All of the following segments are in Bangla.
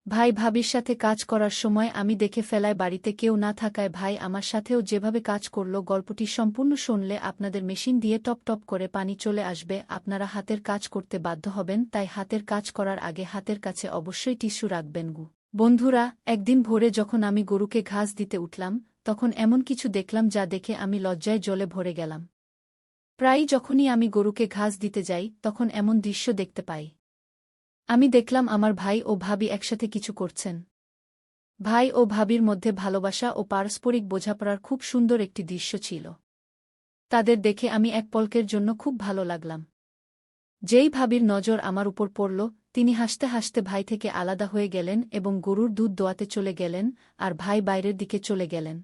ভাই ভাবির সাথে কাজ করার সময় আমি দেখে ফেলায় বাড়িতে কেউ না থাকায় ভাই আমার সাথেও যেভাবে কাজ করল গল্পটি সম্পূর্ণ শুনলে আপনাদের মেশিন দিয়ে টপ টপ করে পানি চলে আসবে, আপনারা হাতের কাজ করতে বাধ্য হবেন, তাই হাতের কাজ করার আগে হাতের কাছে অবশ্যই টিস্যু রাখবেন। বন্ধুরা, একদিন ভোরে যখন আমি গরুকে ঘাস দিতে উঠলাম তখন এমন কিছু দেখলাম যা দেখে আমি লজ্জায় জলে ভরে গেলাম। প্রায়ই যখনই আমি গরুকে ঘাস দিতে যাই তখন এমন দৃশ্য দেখতে পাই। আমি দেখলাম আমার ভাই ও ভাবি একসাথে কিছু করছেন। ভাই ও ভাবির মধ্যে ভালোবাসা ও পারস্পরিক বোঝাপড়ার খুব সুন্দর একটি দৃশ্য ছিল। তাদের দেখে আমি এক পলকের জন্য খুব ভালো লাগলাম। যেই ভাবির নজর আমার উপর পড়ল, তিনি হাসতে হাসতে ভাই থেকে আলাদা হয়ে গেলেন এবং গরুর দুধ দোয়াতে চলে গেলেন, আর ভাই বাইরের দিকে চলে গেলেন।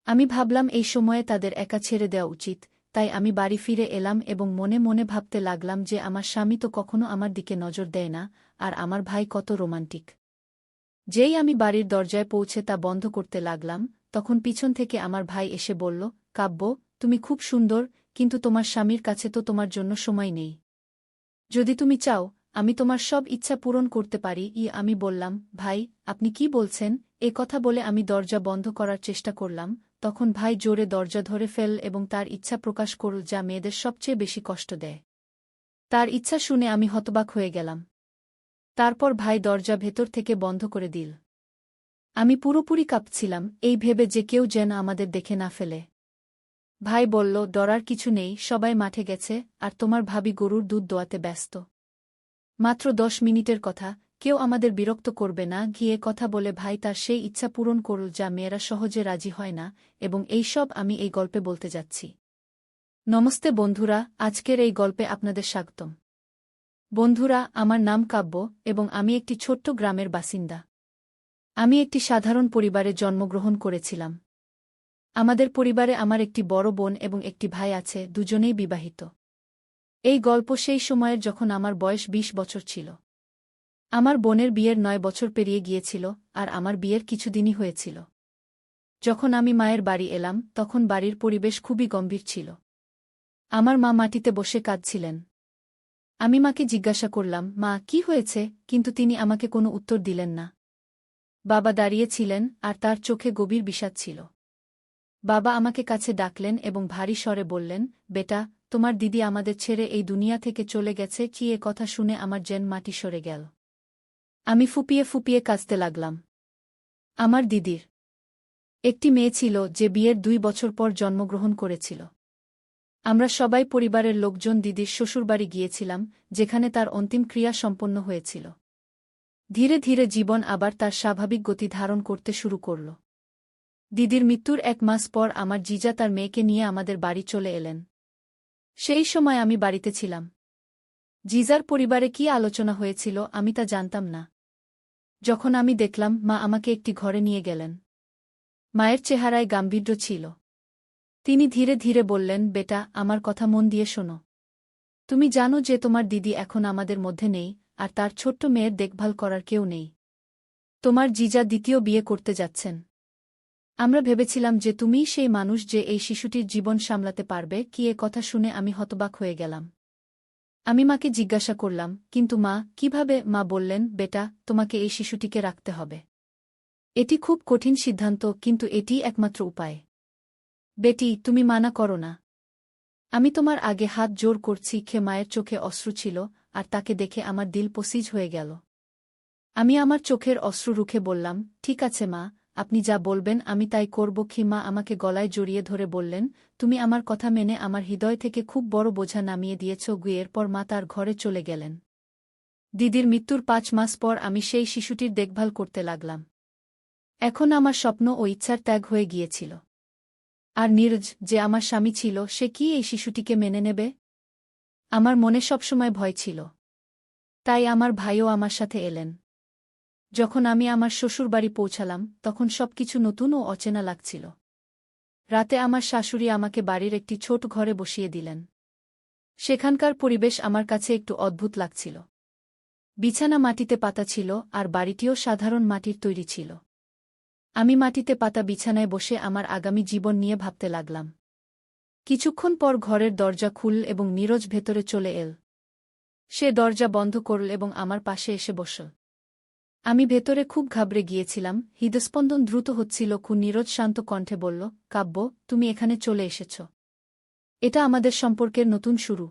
আমি ভাবলাম এই সময়ে তাদের একা ছেড়ে দেওয়া উচিত, তাই আমি বাড়ি ফিরে এলাম এবং মনে মনে ভাবতে লাগলাম যে আমার স্বামী তো কখনো আমার দিকে নজর দেয় না, আর আমার ভাই কত রোমান্টিক। যেই আমি বাড়ির দরজায় পৌঁছে তা বন্ধ করতে লাগলাম, তখন পিছন থেকে আমার ভাই এসে বলল, কাব্য, তুমি খুব সুন্দর, কিন্তু তোমার স্বামীর কাছে তো তোমার জন্য সময় নেই। যদি তুমি চাও, আমি তোমার সব ইচ্ছা পূরণ করতে পারি। আমি বললাম, ভাই, আপনি কি বলছেন? এ কথা বলে আমি দরজা বন্ধ করার চেষ্টা করলাম, তখন ভাই জোরে দরজা ধরে ফেল এবং তার ইচ্ছা প্রকাশ করল যা মেয়েদের সবচেয়ে বেশি কষ্ট দেয়। তার ইচ্ছা শুনে আমি হতবাক হয়ে গেলাম। তারপর ভাই দরজা ভেতর থেকে বন্ধ করে দিল। আমি পুরোপুরি কাঁপছিলাম, এই ভেবে যে কেউ যেন আমাদের দেখে না ফেলে। ভাই বলল, ডরার কিছু নেই, সবাই মাঠে গেছে, আর তোমার ভাবি গরুর দুধ দোয়াতে ব্যস্ত। মাত্র 10 মিনিটের কথা, কেউ আমাদের বিরক্ত করবে না। গিয়ে কথা বলে ভাই তার সেই ইচ্ছা পূরণ করল যা মেয়েরা সহজে রাজি হয় না, এবং এই সব আমি এই গল্পে বলতে যাচ্ছি। নমস্তে বন্ধুরা, আজকের এই গল্পে আপনাদের স্বাগতম। বন্ধুরা, আমার নাম কাব্য এবং আমি একটি ছোট্ট গ্রামের বাসিন্দা। আমি একটি সাধারণ পরিবারে জন্মগ্রহণ করেছিলাম। আমাদের পরিবারে আমার একটি বড় বোন এবং একটি ভাই আছে, দুজনেই বিবাহিত। এই গল্প সেই সময়ের যখন আমার বয়স 20 বছর ছিল। আমার বোনের বিয়ের 9 বছর পেরিয়ে গিয়েছিল, আর আমার বিয়ের কিছুদিনই হয়েছিল। যখন আমি মায়ের বাড়ি এলাম তখন বাড়ির পরিবেশ খুবই গম্ভীর ছিল। আমার মা মাটিতে বসে কাঁদছিলেন। আমি মাকে জিজ্ঞাসা করলাম, মা, কি হয়েছে? কিন্তু তিনি আমাকে কোনো উত্তর দিলেন না। বাবা দাঁড়িয়েছিলেন, আর তার চোখে গভীর বিষাদ ছিল। বাবা আমাকে কাছে ডাকলেন এবং ভারী স্বরে বললেন, বেটা, তোমার দিদি আমাদের ছেড়ে এই দুনিয়া থেকে চলে গেছে। কি? এ কথা শুনে আমার যেন মাটি সরে গেল। আমি ফুপিয়ে ফুপিয়ে কাঁদতে লাগলাম। আমার দিদির একটি মেয়ে ছিল যে বিয়ের 2 বছর পর জন্মগ্রহণ করেছিল। আমরা সবাই পরিবারের লোকজন দিদির শ্বশুরবাড়ি গিয়েছিলাম, যেখানে তার অন্তিম ক্রিয়া সম্পন্ন হয়েছিল। ধীরে ধীরে জীবন আবার তার স্বাভাবিক গতি ধারণ করতে শুরু করল। দিদির মৃত্যুর 1 মাস পর আমার জিজা তার মেয়েকে নিয়ে আমাদের বাড়ি চলে এলেন। সেই সময় আমি বাড়িতে ছিলাম। জিজার পরিবারে কি আলোচনা হয়েছিল আমি তা জানতাম না। যখন আমি দেখলাম, মা আমাকে একটি ঘরে নিয়ে গেলেন। মায়ের চেহারায় গাম্ভীর্য ছিল। তিনি ধীরে ধীরে বললেন, বেটা, আমার কথা মন দিয়ে শোনো। তুমি জানো যে তোমার দিদি এখন আমাদের মধ্যে নেই, আর তার ছোট্ট মেয়ের দেখভাল করার কেউ নেই। তোমার জিজা দ্বিতীয় বিয়ে করতে যাচ্ছেন। আমরা ভেবেছিলাম যে তুমিই সেই মানুষ যে এই শিশুটির জীবন সামলাতে পারবে। কি? এ কথা শুনে আমি হতবাক হয়ে গেলাম। আমি মাকে জিজ্ঞাসা করলাম, কিন্তু মা, কিভাবে? মা বললেন, বেটা, তোমাকে এই শিশুটিকে রাখতে হবে। এটি খুব কঠিন সিদ্ধান্ত, কিন্তু এটিই একমাত্র উপায়। বেটি, তুমি মানা করো না। আমি তোমার আগে হাত জোর করছি। মায়ের চোখে অশ্রু ছিল, আর তাকে দেখে আমার দিল পসিজ হয়ে গেল। আমি আমার চোখের অশ্রু রুখে বললাম, ঠিক আছে মা, আপনি যা বলবেন আমি তাই করব। মা আমাকে গলায় জড়িয়ে ধরে বললেন, তুমি আমার কথা মেনে আমার হৃদয় থেকে খুব বড় বোঝা নামিয়ে দিয়েছ। এরপর মা তার ঘরে চলে গেলেন। দিদির মৃত্যুর 5 মাস পর আমি সেই শিশুটির দেখভাল করতে লাগলাম। এখন আমার স্বপ্ন ও ইচ্ছার ত্যাগ হয়ে গিয়েছিল। আর নীরজ, যে আমার স্বামী ছিল, সে কি এই শিশুটিকে মেনে নেবে? আমার মনে সবসময় ভয় ছিল। তাই আমার ভাইও আমার সাথে এলেন। যখন আমি আমার শ্বশুরবাড়ি পৌঁছালাম তখন সবকিছু নতুন ও অচেনা লাগছিল। রাতে আমার শাশুড়ি আমাকে বাড়ির একটি ছোট ঘরে বসিয়ে দিলেন। সেখানকার পরিবেশ আমার কাছে একটু অদ্ভুত লাগছিল। বিছানা মাটিতে পাতা ছিল, আর বাড়িটিও সাধারণ মাটির তৈরি ছিল। আমি মাটিতে পাতা বিছানায় বসে আমার আগামী জীবন নিয়ে ভাবতে লাগলাম। কিছুক্ষণ পর ঘরের দরজা খুলল এবং নীরজ ভেতরে চলে এল। সে দরজা বন্ধ করল এবং আমার পাশে এসে বসল। আমি ভেতরে খুব ঘাবড়ে গিয়েছিলাম, হৃদস্পন্দন দ্রুত হচ্ছিল। নীরজ শান্ত কণ্ঠে বলল, কাব্য, তুমি এখানে চলে এসেছ। এটা আমাদের সম্পর্কের নতুন শুরু।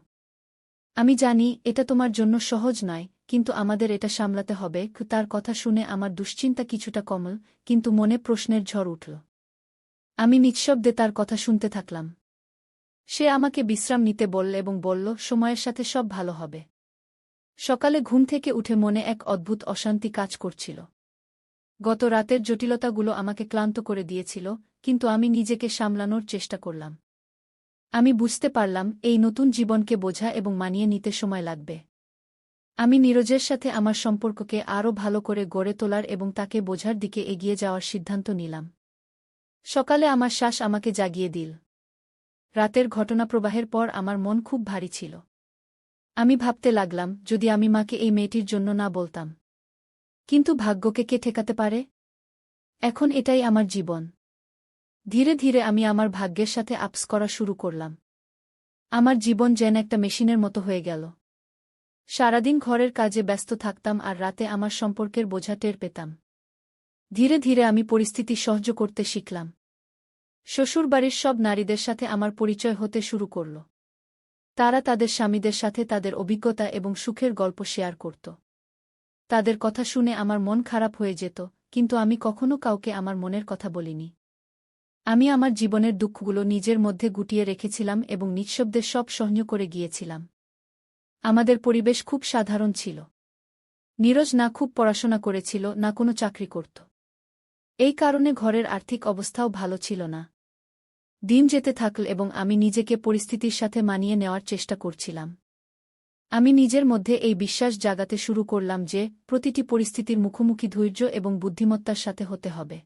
আমি জানি এটা তোমার জন্য সহজ নয়, কিন্তু আমাদের এটা সামলাতে হবে। তার কথা শুনে আমার দুশ্চিন্তা কিছুটা কমল, কিন্তু মনে প্রশ্নের ঝড় উঠল। আমি নিঃশব্দে তার কথা শুনতে থাকলাম। সে আমাকে বিশ্রাম নিতে বলল এবং বলল, সময়ের সাথে সব ভালো হবে। সকালে ঘুম থেকে উঠে মনে এক অদ্ভুত অশান্তি কাজ করছিল। গত রাতের জটিলতাগুলো আমাকে ক্লান্ত করে দিয়েছিল, কিন্তু আমি নিজেকে সামলানোর চেষ্টা করলাম। আমি বুঝতে পারলাম এই নতুন জীবনকে বোঝা এবং মানিয়ে নিতে সময় লাগবে। আমি নীরজের সাথে আমার সম্পর্ককে আরও ভালো করে গড়ে তোলার এবং তাকে বোঝার দিকে এগিয়ে যাওয়ার সিদ্ধান্ত নিলাম। সকালে আমার শ্বাস আমাকে জাগিয়ে দিল। রাতের ঘটনাপ্রবাহের পর আমার মন খুব ভারী ছিল। আমি ভাবতে লাগলাম, যদি আমি মাকে এই মেয়েটির জন্য না বলতাম। কিন্তু ভাগ্যকে কে ঠেকাতে পারে? এখন এটাই আমার জীবন। ধীরে ধীরে আমি আমার ভাগ্যের সাথে আপস করা শুরু করলাম। আমার জীবন যেন একটা মেশিনের মতো হয়ে গেল। সারাদিন ঘরের কাজে ব্যস্ত থাকতাম আর রাতে আমার সম্পর্কের বোঝা টের পেতাম। ধীরে ধীরে আমি পরিস্থিতি সহ্য করতে শিখলাম। শ্বশুরবাড়ির সব নারীদের সাথে আমার পরিচয় হতে শুরু করল। তারা তাদের স্বামীদের সাথে তাদের অভিজ্ঞতা এবং সুখের গল্প শেয়ার করত। তাদের কথা শুনে আমার মন খারাপ হয়ে যেত, কিন্তু আমি কখনো কাউকে আমার মনের কথা বলিনি। আমি আমার জীবনের দুঃখগুলো নিজের মধ্যে গুটিয়ে রেখেছিলাম এবং নিঃশব্দে সব সহ্য করে গিয়েছিলাম। আমাদের পরিবেশ খুব সাধারণ ছিল। নীরজ না খুব পড়াশোনা করেছিল, না কোনো চাকরি করত। এই কারণে ঘরের আর্থিক অবস্থাও ভালো ছিল না। দিন যেতে থাকল এবং আমি নিজেকে পরিস্থিতির সাথে মানিয়ে নেওয়ার চেষ্টা করছিলাম। আমি নিজের মধ্যে এই বিশ্বাস জাগাতে শুরু করলাম যে প্রতিটি পরিস্থিতির মুখোমুখি ধৈর্য এবং বুদ্ধিমত্তার সাথে হতে হবে।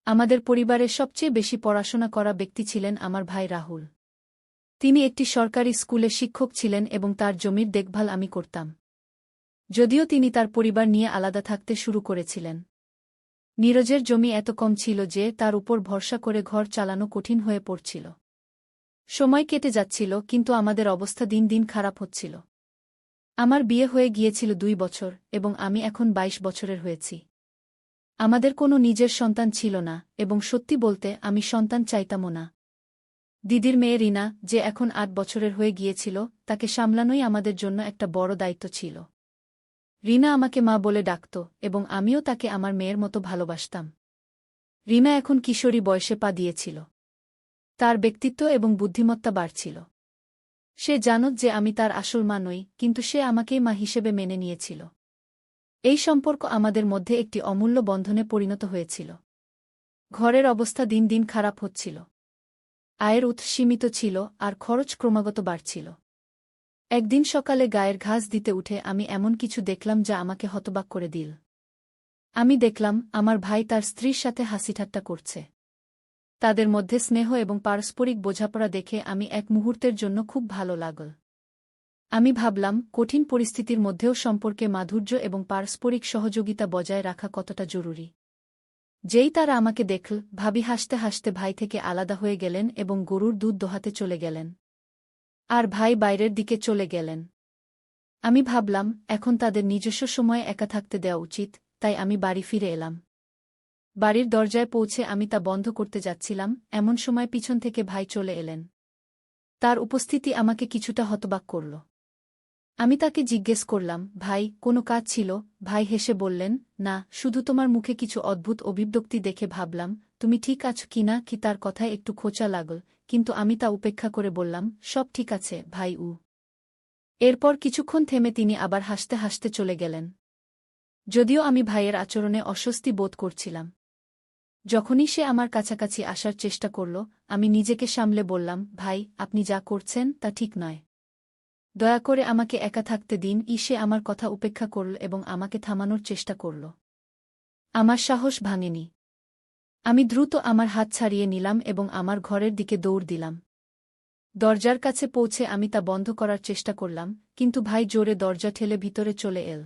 আমাদের পরিবারের সবচেয়ে বেশি পড়াশোনা করা ব্যক্তি ছিলেন আমার ভাই রাহুল। তিনি একটি সরকারি স্কুলে শিক্ষক ছিলেন এবং তার জমির দেখভাল আমি করতাম। যদিও তিনি তার পরিবার নিয়ে আলাদা থাকতে শুরু করেছিলেন। নীরজের জমি এত কম ছিল যে তার উপর ভরসা করে ঘর চালানো কঠিন হয়ে পড়ছিল। সময় কেটে যাচ্ছিল, কিন্তু আমাদের অবস্থা দিন দিন খারাপ হচ্ছিল। আমার বিয়ে হয়ে গিয়েছিল 2 বছর এবং আমি এখন 22 বছরের হয়েছি। আমাদের কোনো নিজের সন্তান ছিল না এবং সত্যি বলতে আমি সন্তান চাইতামও না। দিদির মেয়ে রিনা, যে এখন 8 বছরের হয়ে গিয়েছিল, তাকে সামলানোই আমাদের জন্য একটা বড় দায়িত্ব ছিল। রিনা আমাকে মা বলে ডাকত এবং আমিও তাকে আমার মেয়ের মতো ভালোবাসতাম। রিনা এখন কিশোরী বয়সে পা দিয়েছিল। তার ব্যক্তিত্ব এবং বুদ্ধিমত্তা বাড়ছিল। সে জানত যে আমি তার আসল মা নই, কিন্তু সে আমাকেই মা হিসেবে মেনে নিয়েছিল। এই সম্পর্ক আমাদের মধ্যে একটি অমূল্য বন্ধনে পরিণত হয়েছিল। ঘরের অবস্থা দিন দিন খারাপ হচ্ছিল। আয়ের উৎস সীমিত ছিল আর খরচ ক্রমাগত বাড়ছিল। একদিন সকালে গায়ের ঘাস দিতে উঠে আমি এমন কিছু দেখলাম যা আমাকে হতবাক করে দিল। আমি দেখলাম আমার ভাই তার স্ত্রীর সাথে হাসিঠাট্টা করছে। তাদের মধ্যে স্নেহ এবং পারস্পরিক বোঝাপড়া দেখে আমি এক মুহূর্তের জন্য খুব ভালো লাগল। আমি ভাবলাম, কঠিন পরিস্থিতির মধ্যেও সম্পর্কে মাধুর্য এবং পারস্পরিক সহযোগিতা বজায় রাখা কতটা জরুরি। যেই তারা আমাকে দেখল, ভাবি হাসতে হাসতে ভাই থেকে আলাদা হয়ে গেলেন এবং গরুর দুধ দোহাতে চলে গেলেন। আর ভাই বাইরের দিকে চলে গেলেন। আমি ভাবলাম, এখন তাদের নিজস্ব সময়ে একা থাকতে দেওয়া উচিত, তাই আমি বাড়ি ফিরে এলাম। বাড়ির দরজায় পৌঁছে আমি তা বন্ধ করতে যাচ্ছিলাম, এমন সময় পিছন থেকে ভাই চলে এলেন। তার উপস্থিতি আমাকে কিছুটা হতবাক করল। আমি তাকে জিজ্ঞেস করলাম, ভাই, কোনো কাজ ছিল? ভাই হেসে বললেন, না, শুধু তোমার মুখে কিছু অদ্ভুত অভিব্যক্তি দেখে ভাবলাম তুমি ঠিক আছো কিনা। কি তার কথায় একটু খোঁচা লাগল, কিন্তু আমি তা উপেক্ষা করে বললাম, সব ঠিক আছে ভাই। এরপর কিছুক্ষণ থেমে তিনি আবার হাসতে হাসতে চলে গেলেন। যদিও আমি ভাইয়ের আচরণে অস্বস্তি বোধ করছিলাম। যখনই সে আমার কাছাকাছি আসার চেষ্টা করল, আমি নিজেকে সামলে বললাম, ভাই, আপনি যা করছেন তা ঠিক নয়। দয়া করে আমাকে একা থাকতে দিন। সে আমার কথা উপেক্ষা করল এবং আমাকে থামানোর চেষ্টা করল। আমার সাহস ভাঙেনি। আমি দ্রুত আমার হাত ছাড়িয়ে নিলাম এবং আমার ঘরের দিকে দৌড় দিলাম। দরজার কাছে পৌঁছে আমি তা বন্ধ করার চেষ্টা করলাম, কিন্তু ভাই জোরে দরজা ঠেলে ভিতরে চলে এল।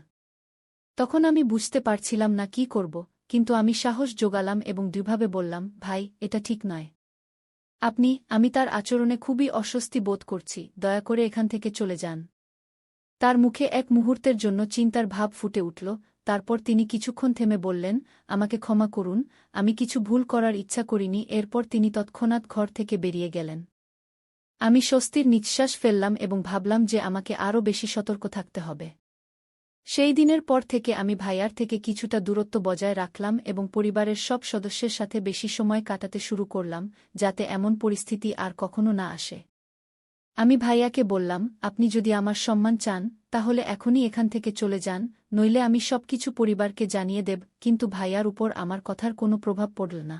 তখন আমি বুঝতে পারছিলাম না কি করব, কিন্তু আমি সাহস জোগালাম এবং দৃঢ়ভাবে বললাম, ভাই, এটা ঠিক নয়। আমি তার আচরণে খুবই অস্বস্তি বোধ করছি, দয়া করে এখান থেকে চলে যান। তার মুখে এক মুহূর্তের জন্য চিন্তার ভাব ফুটে উঠল, তারপর তিনি কিছুক্ষণ থেমে বললেন, আমাকে ক্ষমা করুন, আমি কিছু ভুল করার ইচ্ছা করিনি। এরপর তিনি তৎক্ষণাৎ ঘর থেকে বেরিয়ে গেলেন। আমি স্বস্তির নিঃশ্বাস ফেললাম এবং ভাবলাম যে আমাকে আরও বেশি সতর্ক থাকতে হবে। সেই দিনের পর থেকে আমি ভাইয়ার থেকে কিছুটা দূরত্ব বজায় রাখলাম এবং পরিবারের সব সদস্যের সাথে বেশি সময় কাটাতে শুরু করলাম, যাতে এমন পরিস্থিতি আর কখনো না আসে। আমি ভাইয়াকে বললাম, আপনি যদি আমার সম্মান চান, তাহলে এখনই এখান থেকে চলে যান, নইলে আমি সবকিছু পরিবারকে জানিয়ে দেব। কিন্তু ভাইয়ার উপর আমার কথার কোনো প্রভাব পড়ল না।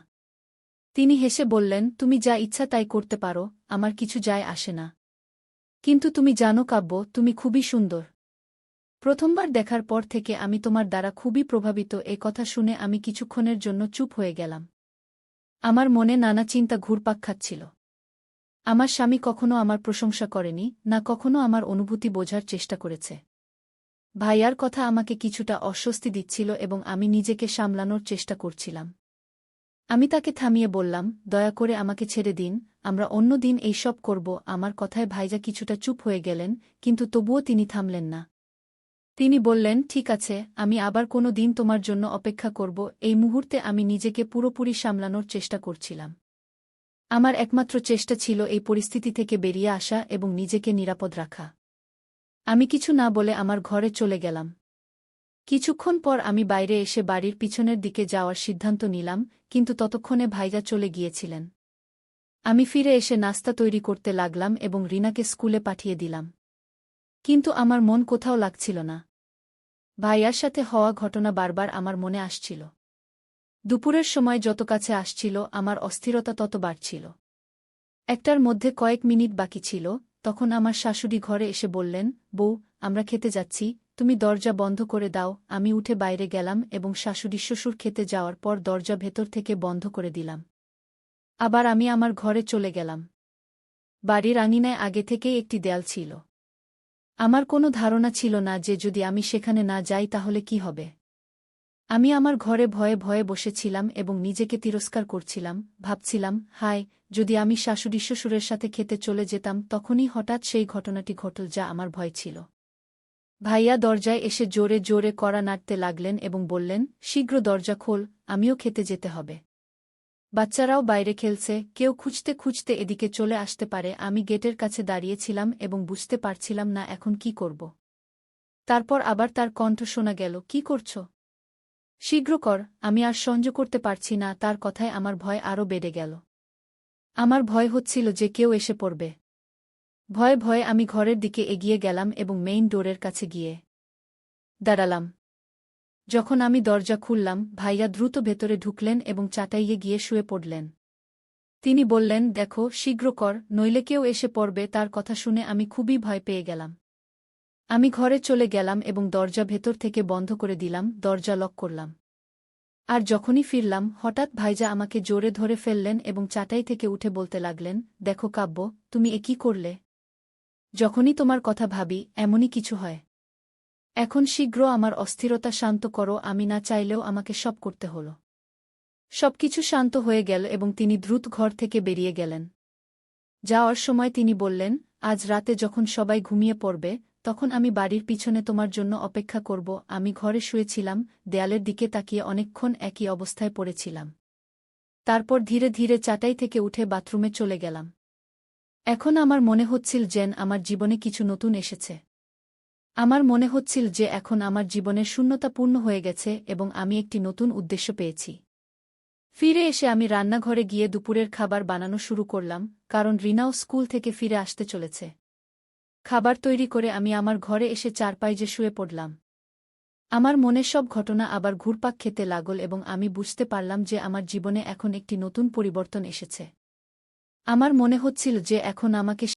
তিনি হেসে বললেন, তুমি যা ইচ্ছা তাই করতে পারো, আমার কিছু যায় আসে না। কিন্তু তুমি জানো কাব্য, তুমি খুবই সুন্দর। প্রথমবার দেখার পর থেকে আমি তোমার দ্বারা খুবই প্রভাবিত। এ কথা শুনে আমি কিছুক্ষণের জন্য চুপ হয়ে গেলাম। আমার মনে নানা চিন্তা ঘুরপাক খাচ্ছিল। আমার স্বামী কখনো আমার প্রশংসা করেনি, না কখনো আমার অনুভূতি বোঝার চেষ্টা করেছে। ভাইয়ার কথা আমাকে কিছুটা অস্বস্তি দিচ্ছিল এবং আমি নিজেকে সামলানোর চেষ্টা করছিলাম। আমি তাকে থামিয়ে বললাম, দয়া করে আমাকে ছেড়ে দিন, আমরা অন্য দিন এইসব করব। আমার কথায় ভাইজা কিছুটা চুপ হয়ে গেলেন, কিন্তু তবুও তিনি থামলেন না। তিনি বললেন, ঠিক আছে, আমি আবার কোনো দিন তোমার জন্য অপেক্ষা করব। এই মুহূর্তে আমি নিজেকে পুরোপুরি সামলানোর চেষ্টা করছিলাম। আমার একমাত্র চেষ্টা ছিল এই পরিস্থিতি থেকে বেরিয়ে আসা এবং নিজেকে নিরাপদ রাখা। আমি কিছু না বলে আমার ঘরে চলে গেলাম। কিছুক্ষণ পর আমি বাইরে এসে বাড়ির পিছনের দিকে যাওয়ার সিদ্ধান্ত নিলাম, কিন্তু ততক্ষণে ভাইজা চলে গিয়েছিলেন। আমি ফিরে এসে নাস্তা তৈরি করতে লাগলাম এবং রিনাকে স্কুলে পাঠিয়ে দিলাম। কিন্তু আমার মন কোথাও লাগছিল না। ভাইয়ার সাথে হওয়া ঘটনা বারবার আমার মনে আসছিল। দুপুরের সময় যত কাছে আসছিল, আমার অস্থিরতা তত বাড়ছিল। একটার মধ্যে কয়েক মিনিট বাকি ছিল, তখন আমার শাশুড়ি ঘরে এসে বললেন, বউ, আমরা খেতে যাচ্ছি, তুমি দরজা বন্ধ করে দাও। আমি উঠে বাইরে গেলাম এবং শাশুড়ি শ্বশুর খেতে যাওয়ার পর দরজা ভেতর থেকে বন্ধ করে দিলাম। আবার আমি আমার ঘরে চলে গেলাম। বাড়ির আঙিনায় আগে থেকেই একটি দেয়াল ছিল। আমার কোনো ধারণা ছিল না যে যদি আমি সেখানে না যাই তাহলে কি হবে। আমি আমার ঘরে ভয়ে ভয়ে বসেছিলাম এবং নিজেকে তিরস্কার করছিলাম, ভাবছিলাম, হায়, যদি আমি শাশুড়ি শ্বশুরের সাথে খেতে চলে যেতাম। তখনই হঠাৎ সেই ঘটনাটি ঘটল যা আমার ভয় ছিল। ভাইয়া দরজায় এসে জোরে জোরে কড়া নাড়তে লাগলেন এবং বললেন, শীঘ্র দরজা খোল, আমিও খেতে যেতে হবে। বাচ্চারাও বাইরে খেলছে, কেউ খুঁজতে খুঁজতে এদিকে চলে আসতে পারে। আমি গেটের কাছে দাঁড়িয়েছিলাম এবং বুঝতে পারছিলাম না এখন কি করব। তারপর আবার তার কণ্ঠ শোনা গেল, কি করছ? শীঘ্র কর, আমি আর সহ্য করতে পারছি না। তার কথায় আমার ভয় আরও বেড়ে গেল। আমার ভয় হচ্ছিল যে কেউ এসে পড়বে। ভয়ে ভয়ে আমি ঘরের দিকে এগিয়ে গেলাম এবং মেইন ডোরের কাছে গিয়ে দাঁড়ালাম। যখন আমি দরজা খুললাম, ভাইয়া দ্রুত ভেতরে ঢুকলেন এবং চাটাইয়ে গিয়ে শুয়ে পড়লেন। তিনি বললেন, দেখো, শীঘ্র কর, নইলে কেউ এসে পড়বে। তার কথা শুনে আমি খুবই ভয় পেয়ে গেলাম। আমি ঘরে চলে গেলাম এবং দরজা ভেতর থেকে বন্ধ করে দিলাম, দরজা লক করলাম। আর যখনই ফিরলাম, হঠাৎ ভাইজা আমাকে জোরে ধরে ফেললেন এবং চাটাই থেকে উঠে বলতে লাগলেন, দেখো কাব্য, তুমি এ কি করলে? যখনই তোমার কথা ভাবি, এমনই কিছু হয়। এখন শীঘ্র আমার অস্থিরতা শান্ত করো। আমি না চাইলেও আমাকে সব করতে হল। সবকিছু শান্ত হয়ে গেল এবং তিনি দ্রুত ঘর থেকে বেরিয়ে গেলেন। যাওয়ার সময় তিনি বললেন, আজ রাতে যখন সবাই ঘুমিয়ে পড়বে, তখন আমি বাড়ির পিছনে তোমার জন্য অপেক্ষা করব। আমি ঘরে শুয়েছিলাম, দেয়ালের দিকে তাকিয়ে অনেকক্ষণ একই অবস্থায় পড়েছিলাম। তারপর ধীরে ধীরে চাটাই থেকে উঠে বাথরুমে চলে গেলাম। এখন আমার মনে হচ্ছিল যেন আমার জীবনে কিছু নতুন এসেছে। আমার মনে হচ্ছিল যে এখন আমার জীবনের শূন্যতা পূর্ণ হয়ে গেছে এবং আমি একটি নতুন উদ্দেশ্য পেয়েছি। ফিরে এসে আমি রান্নাঘরে গিয়ে দুপুরের খাবার বানানো শুরু করলাম, কারণ রিনাও স্কুল থেকে ফিরে আসতে চলেছে। খাবার তৈরি করে আমি আমার ঘরে এসে চারপায়ে শুয়ে পড়লাম। আমার মনে সব ঘটনা আবার ঘুরপাক খেতে লাগল এবং আমি বুঝতে পারলাম যে আমার জীবনে এখন একটি নতুন পরিবর্তন এসেছে। আমার মনে হচ্ছিল যে এখন আমাকে